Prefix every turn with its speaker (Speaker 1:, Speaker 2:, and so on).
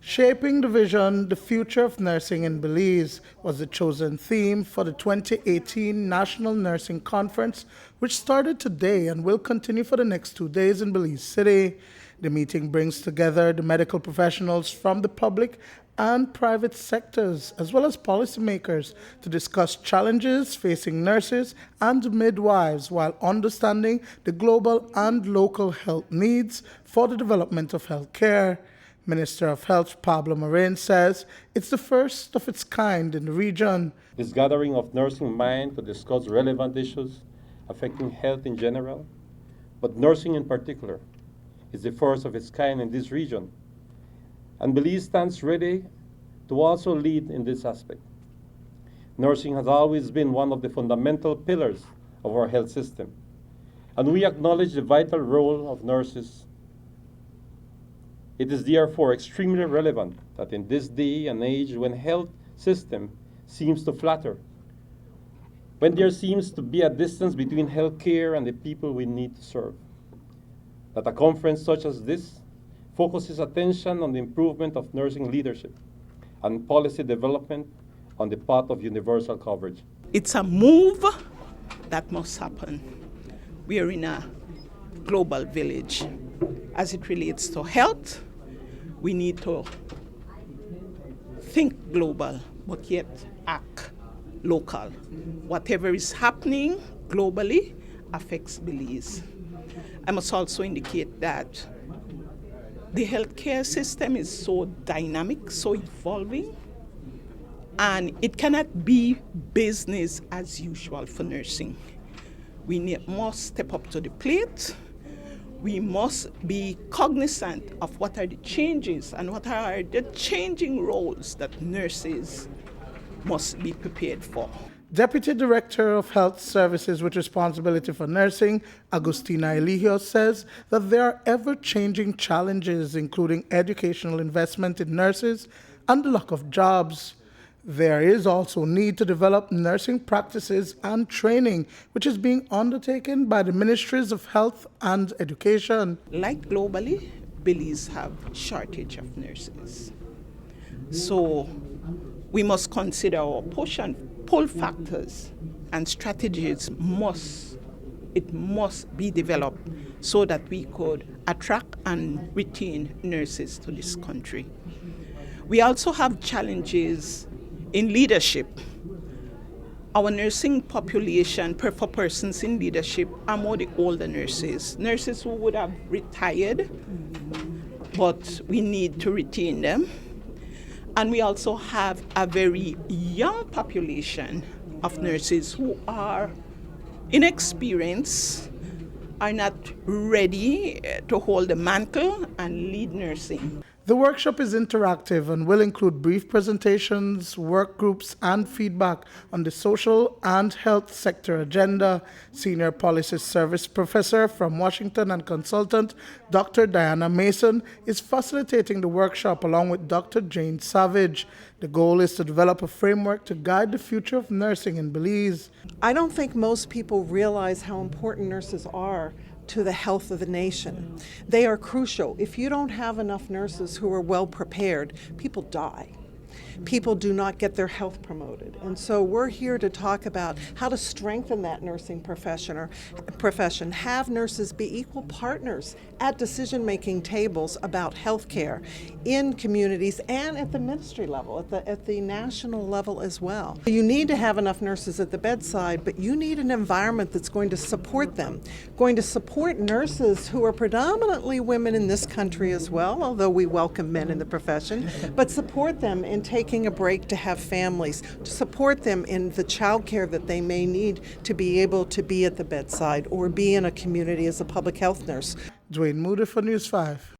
Speaker 1: Shaping the Vision, the Future of Nursing in Belize was the chosen theme for the 2018 National Nursing Conference, which started today and will continue for the next 2 days in Belize City. The meeting brings together the medical professionals from the public and private sectors, as well as policymakers, to discuss challenges facing nurses and midwives while understanding the global and local health needs for the development of health care. Minister of Health Pablo Marin says it's the first of its kind in the region.
Speaker 2: This gathering of nursing minds to discuss relevant issues affecting health in general, but nursing in particular, is the first of its kind in this region. And Belize stands ready to also lead in this aspect. Nursing has always been one of the fundamental pillars of our health system, and we acknowledge the vital role of nurses. It is therefore extremely relevant that in this day and age when health system seems to flatter, when there seems to be a distance between health care and the people we need to serve, that a conference such as this focuses attention on the improvement of nursing leadership and policy development on the path of universal coverage.
Speaker 3: It's a move that must happen. We are in a global village. As it relates to health, we need to think global, but yet act local. Whatever is happening globally affects Belize. I must also indicate that the healthcare system is so dynamic, so evolving, and it cannot be business as usual for nursing. We must step up to the plate. We must be cognizant of what are the changes and what are the changing roles that nurses must be prepared for.
Speaker 1: Deputy Director of Health Services with responsibility for nursing, Agustina Eligio, says that there are ever-changing challenges, including educational investment in nurses and the lack of jobs. There is also need to develop nursing practices and training, which is being undertaken by the Ministries of Health and Education.
Speaker 3: Like globally, Belize have shortage of nurses. So we must consider our push and pull factors, and strategies must be developed so that we could attract and retain nurses to this country. We also have challenges in leadership. Our nursing population for persons in leadership are more the older nurses who would have retired, but we need to retain them. And we also have a very young population of nurses who are inexperienced, are not ready to hold the mantle and lead nursing.
Speaker 1: The workshop is interactive and will include brief presentations, work groups, and feedback on the social and health sector agenda. Senior Policy Service Professor from Washington and consultant Dr. Diana Mason is facilitating the workshop along with Dr. Jane Savage. The goal is to develop a framework to guide the future of nursing in Belize.
Speaker 4: I don't think most people realize how important nurses are to the health of the nation. They are crucial. If you don't have enough nurses who are well prepared, people die. People do not get their health promoted. And so we're here to talk about how to strengthen that nursing profession, have nurses be equal partners at decision-making tables about health care in communities and at the ministry level, at the national level as well. You need to have enough nurses at the bedside, but you need an environment that's going to support them, going to support nurses who are predominantly women in this country as well, although we welcome men in the profession, but support them in taking a break to have families, to support them in the child care that they may need to be able to be at the bedside or be in a community as a public health nurse.
Speaker 1: Duane, Moody for News 5.